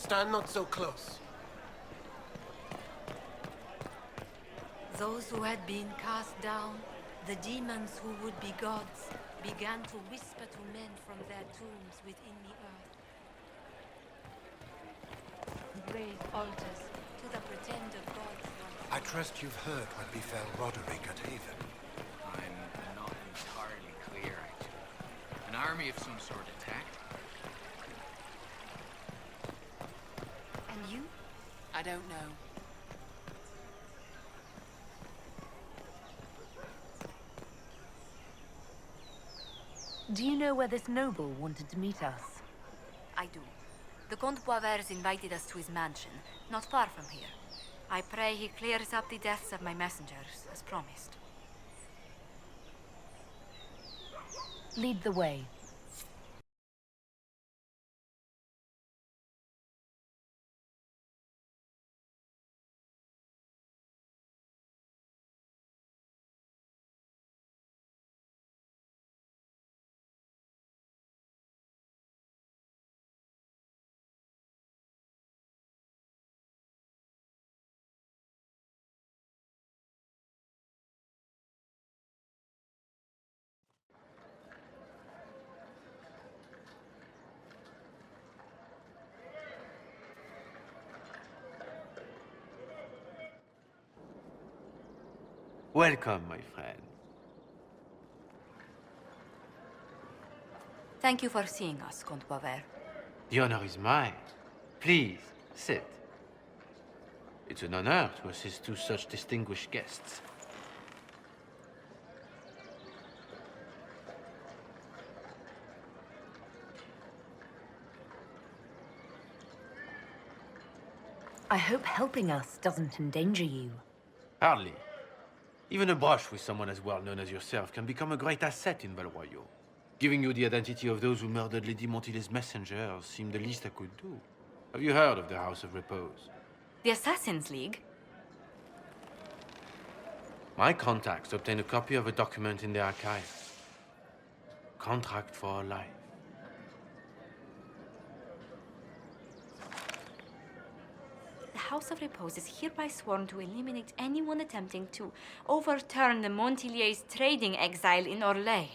Stand not so close. Those who had been cast down, the demons who would be gods, began to whisper to men from their tombs within the earth. Raise altars to the pretended gods. I trust you've heard what befell Roderick at Haven. I'm not entirely clear, actually. An army of some sort attacked? And you? I don't know. Do you know where this noble wanted to meet us? I do. The Comte Boisvert invited us to his mansion, not far from here. I pray he clears up the deaths of my messengers, as promised. Lead the way. Welcome, my friend. Thank you for seeing us, Comte Boisvert. The honor is mine. Please, sit. It's an honor to assist two such distinguished guests. I hope helping us doesn't endanger you. Hardly. Even a brush with someone as well known as yourself can become a great asset in Valroyo. Giving you the identity of those who murdered Lady Montily's messengers seemed the least I could do. Have you heard of the House of Repose? The Assassin's League? My contacts obtained a copy of a document in the archives. Contract for a life. The House of Repose is hereby sworn to eliminate anyone attempting to overturn the Montiliers' trading exile in Orlais.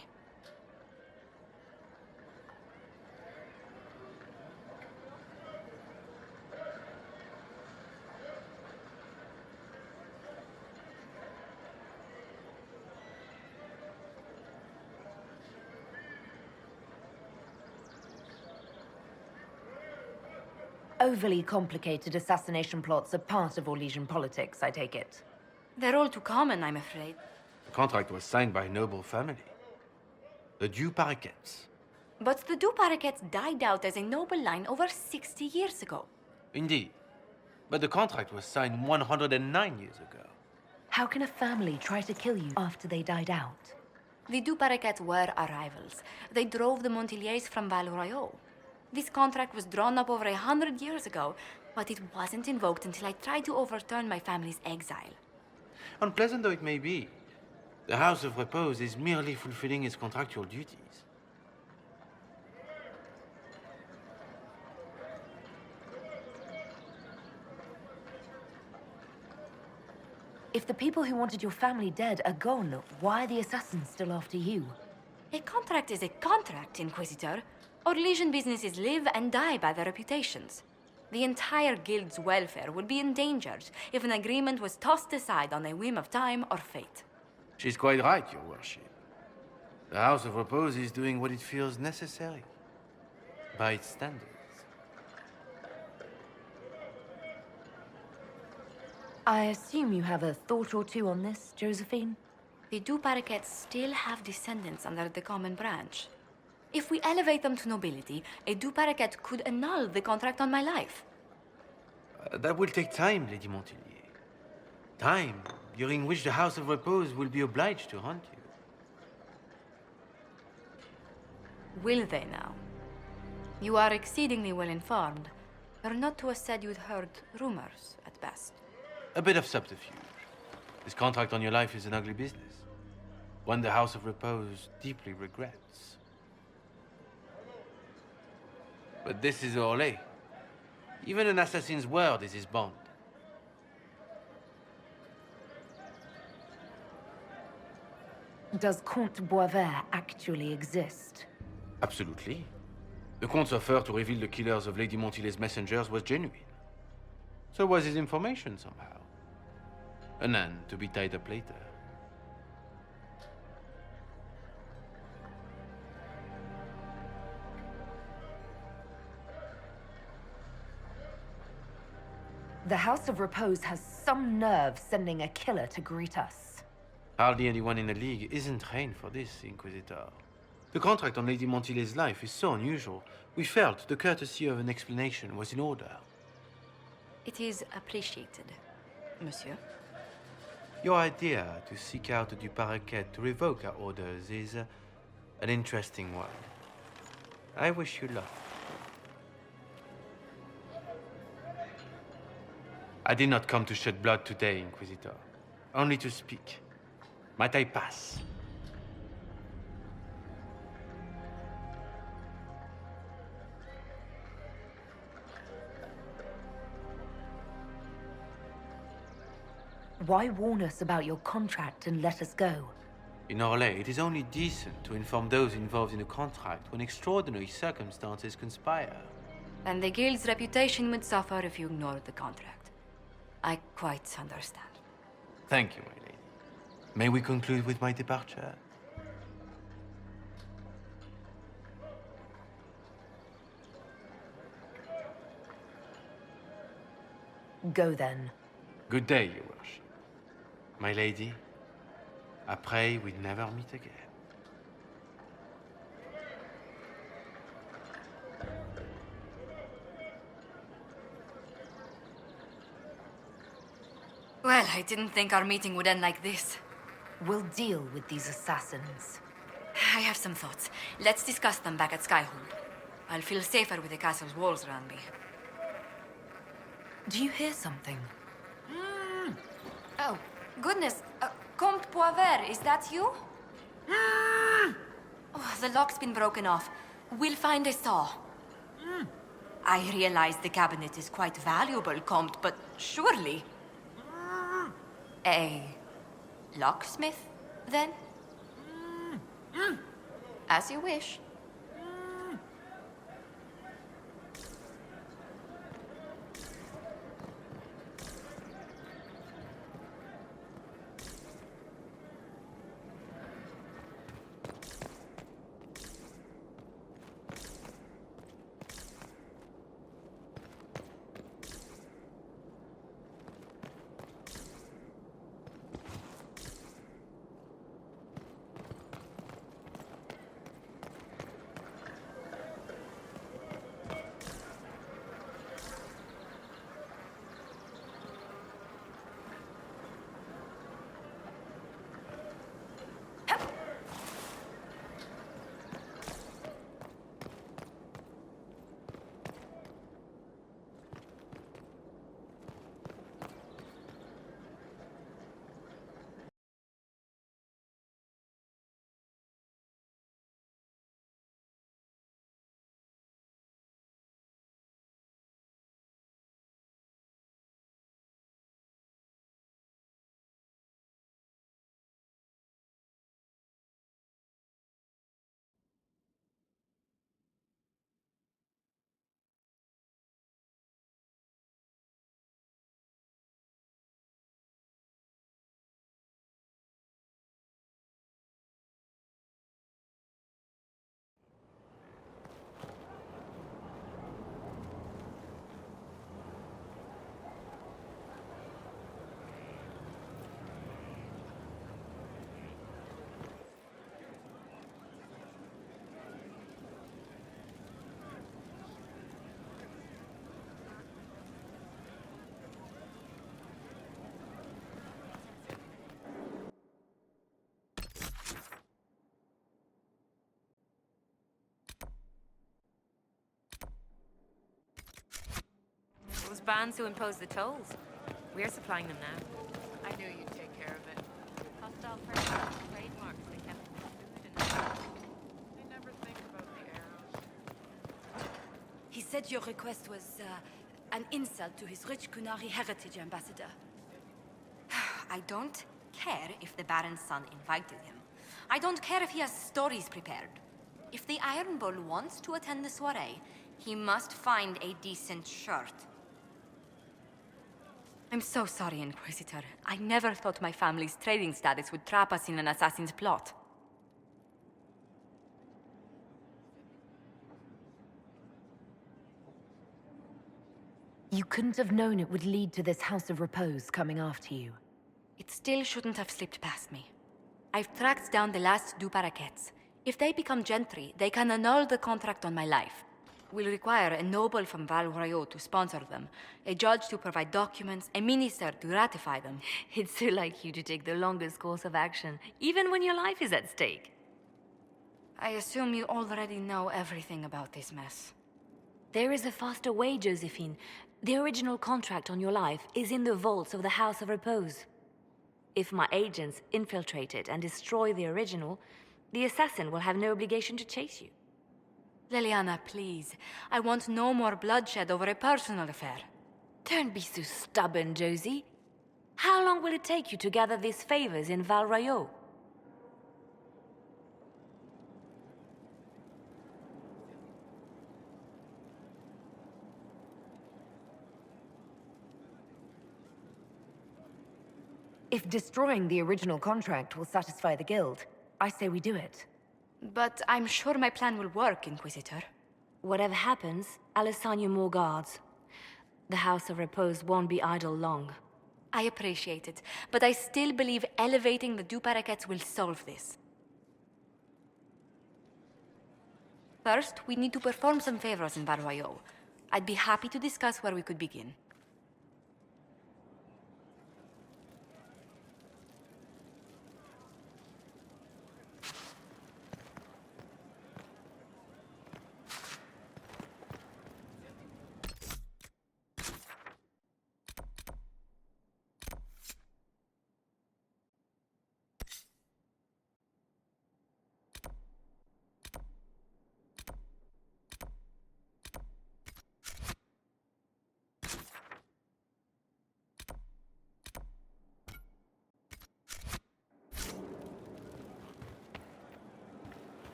Overly complicated assassination plots are part of Orlesian politics, I take it. They're all too common, I'm afraid. The contract was signed by a noble family. The Du Paraquets. But the Du Paraquets died out as a noble line over 60 years ago. Indeed. But the contract was signed 109 years ago. How can a family try to kill you after they died out? The Du Paraquets were our rivals. They drove the Montiliers from Valroyo. This contract was drawn up over 100 years ago, but it wasn't invoked until I tried to overturn my family's exile. Unpleasant though it may be, the House of Repose is merely fulfilling its contractual duties. If the people who wanted your family dead are gone, why are the assassins still after you? A contract is a contract, Inquisitor. Orlesian businesses live and die by their reputations. The entire guild's welfare would be endangered if an agreement was tossed aside on a whim of time or fate. She's quite right, Your Worship. The House of Repose is doing what it feels necessary, by its standards. I assume you have a thought or two on this, Josephine? The Du Paraquets still have descendants under the common branch. If we elevate them to nobility, a Du Paraquet could annul the contract on my life. That will take time, Lady Montilier. Time during which the House of Repose will be obliged to hunt you. Will they now? You are exceedingly well informed. You're not to have said you'd heard rumors, at best. A bit of subterfuge. This contract on your life is an ugly business. One the House of Repose deeply regrets. But this is Orlais. Even an assassin's word is his bond. Does Comte Boisvert actually exist? Absolutely. The Comte's offer to reveal the killers of Lady Montilet's messengers was genuine. So was his information somehow. An end to be tied up later. The House of Repose has some nerve sending a killer to greet us. Hardly anyone in the League isn't trained for this, Inquisitor. The contract on Lady Montilet's life is so unusual, we felt the courtesy of an explanation was in order. It is appreciated, monsieur. Your idea to seek out Du Paraquet to revoke our orders is an interesting one. I wish you luck. I did not come to shed blood today, Inquisitor. Only to speak. Might I pass? Why warn us about your contract and let us go? In Orlais, it is only decent to inform those involved in the contract when extraordinary circumstances conspire. And the guild's reputation would suffer if you ignored the contract. I quite understand. Thank you, my lady. May we conclude with my departure? Go then. Good day, Your Worship. My lady, I pray we never meet again. Well, I didn't think our meeting would end like this. We'll deal with these assassins. I have some thoughts. Let's discuss them back at Skyhold. I'll feel safer with the castle's walls around me. Do you hear something? Oh, goodness. Comte Poivert, is that you? Oh, the lock's been broken off. We'll find a saw. I realize the cabinet is quite valuable, Comte, but surely... A locksmith, then? As you wish. Those bands who impose the tolls. We're supplying them now. I knew you'd take care of it. Hostile personnel, trademarks, they kept food and... They never think about the arrows. He said your request was, An insult to his rich Kunari heritage, Ambassador. I don't care if the Baron's son invited him. I don't care if he has stories prepared. If the Iron Bull wants to attend the soiree, he must find a decent shirt. I'm so sorry, Inquisitor. I never thought my family's trading status would trap us in an assassin's plot. You couldn't have known it would lead to this House of Repose coming after you. It still shouldn't have slipped past me. I've tracked down the last two paraquets. If they become gentry, they can annul the contract on my life. We'll require a noble from Val Royaux to sponsor them, a judge to provide documents, a minister to ratify them. It's so like you to take the longest course of action, even when your life is at stake. I assume you already know everything about this mess. There is a faster way, Josephine. The original contract on your life is in the vaults of the House of Repose. If my agents infiltrate it and destroy the original, the assassin will have no obligation to chase you. Liliana, please. I want no more bloodshed over a personal affair. Don't be so stubborn, Josie. How long will it take you to gather these favors in Val Royaux? If destroying the original contract will satisfy the Guild, I say we do it. But I'm sure my plan will work, Inquisitor. Whatever happens, I'll assign you more guards. The House of Repose won't be idle long. I appreciate it, but I still believe elevating the two paraquets will solve this. First, we need to perform some favors in Val Royaux. I'd be happy to discuss where we could begin.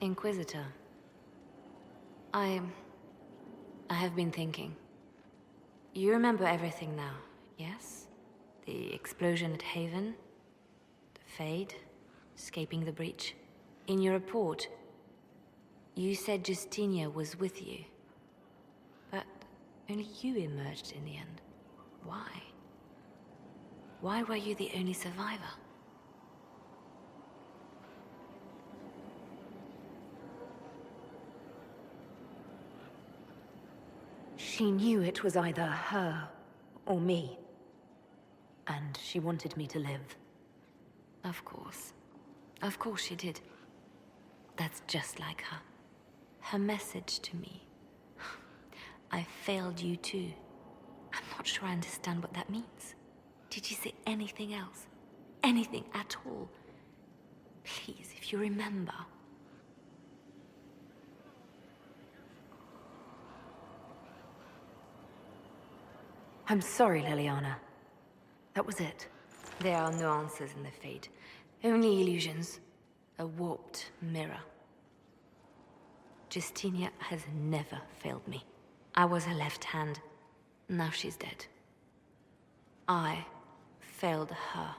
Inquisitor, I have been thinking. You remember everything now, yes? The explosion at Haven, the Fade, escaping the breach. In your report, you said Justinia was with you. But only you emerged in the end. Why? Why were you the only survivor? She knew it was either her or me. And she wanted me to live. Of course. Of course she did. That's just like her. Her message to me. I failed you too. I'm not sure I understand what that means. Did you say anything else? Anything at all? Please, if you remember. I'm sorry, Liliana. That was it. There are no answers in the fate. Only illusions. A warped mirror. Justinia has never failed me. I was her left hand. Now she's dead. I failed her.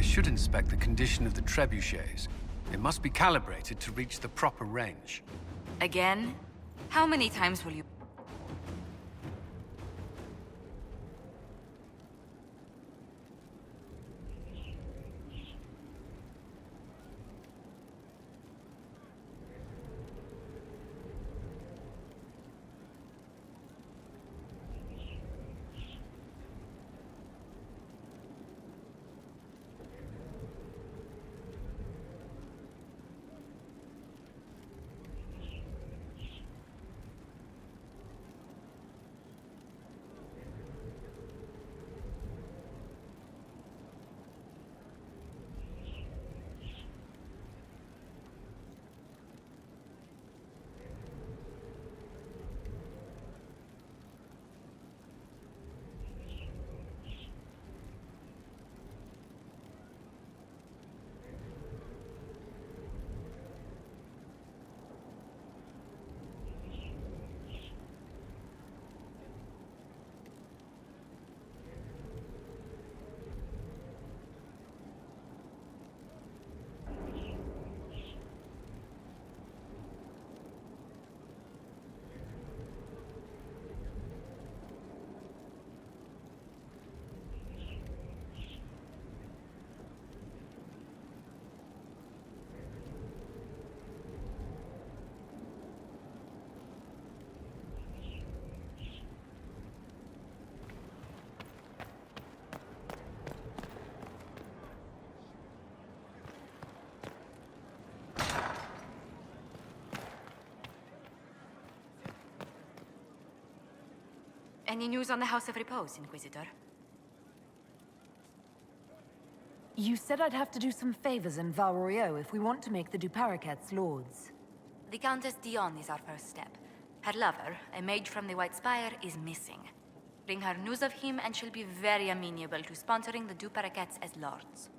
I should inspect the condition of the trebuchets. They must be calibrated to reach the proper range. Again? How many times will you... Any news on the House of Repose, Inquisitor? You said I'd have to do some favors in Val Royeaux if we want to make the Duparakets lords. The Countess Dion is our first step. Her lover, a mage from the White Spire, is missing. Bring her news of him and she'll be very amenable to sponsoring the Duparakets as lords.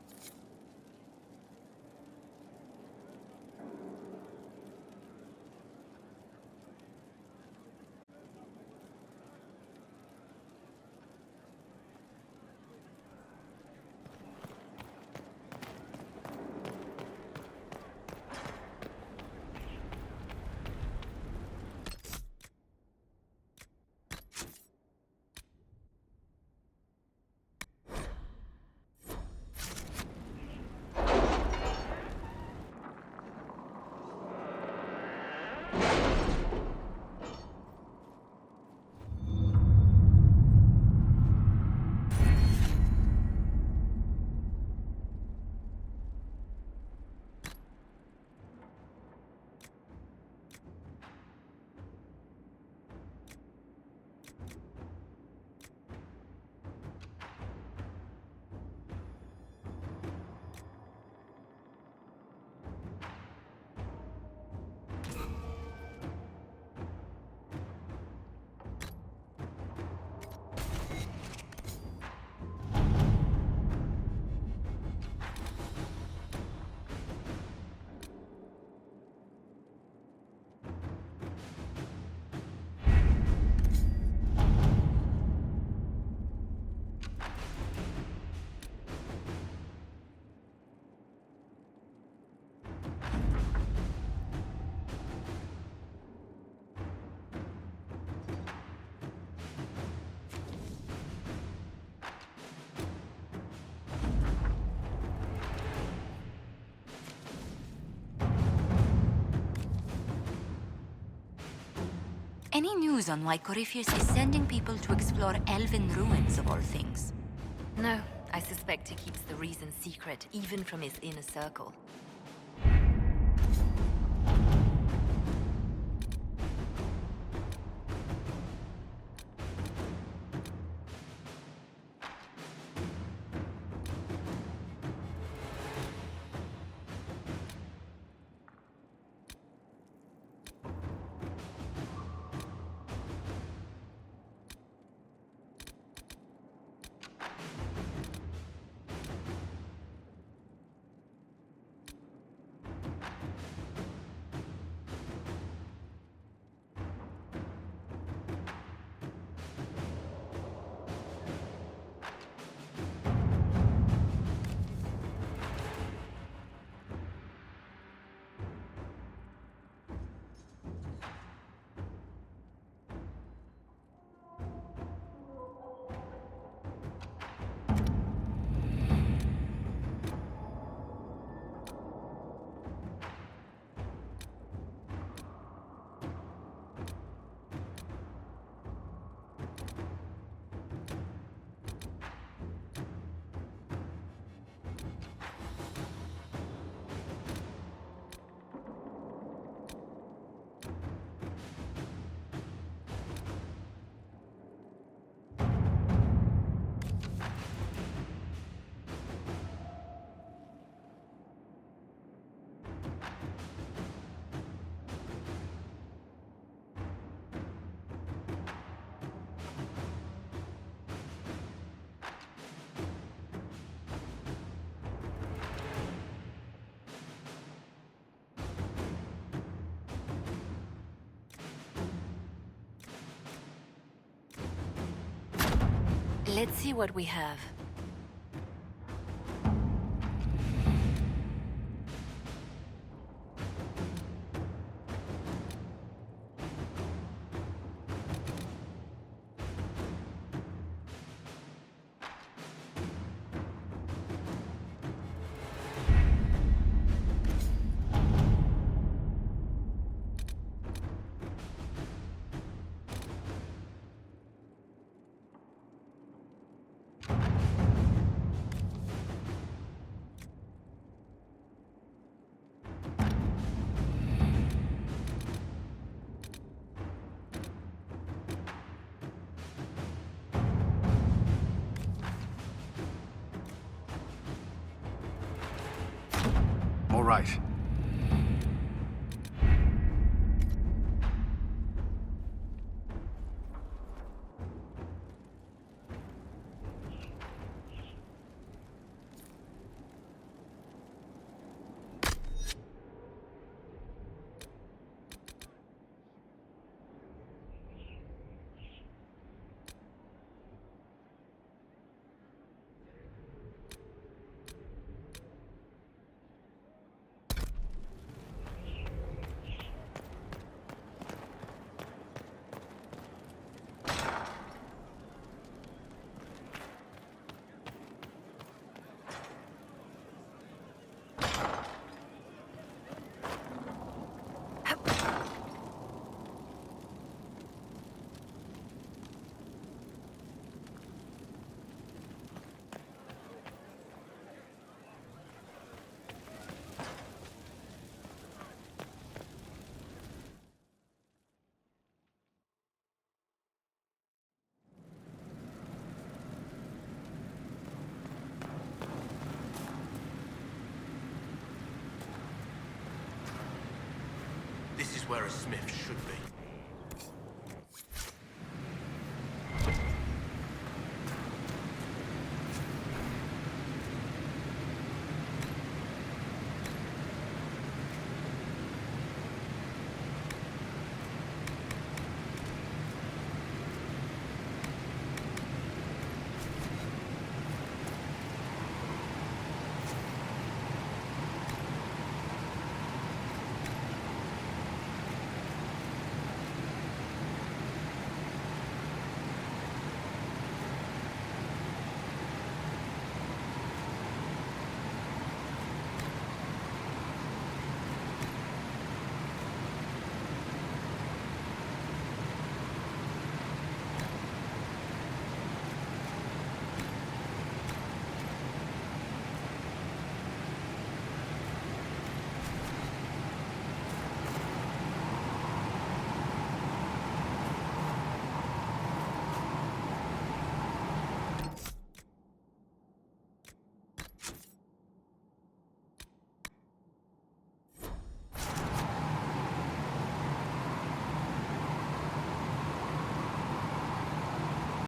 Any news on why Corypheus is sending people to explore elven ruins of all things? No, I suspect he keeps the reason secret, even from his inner circle. Let's see what we have. right. This is where a smith should be.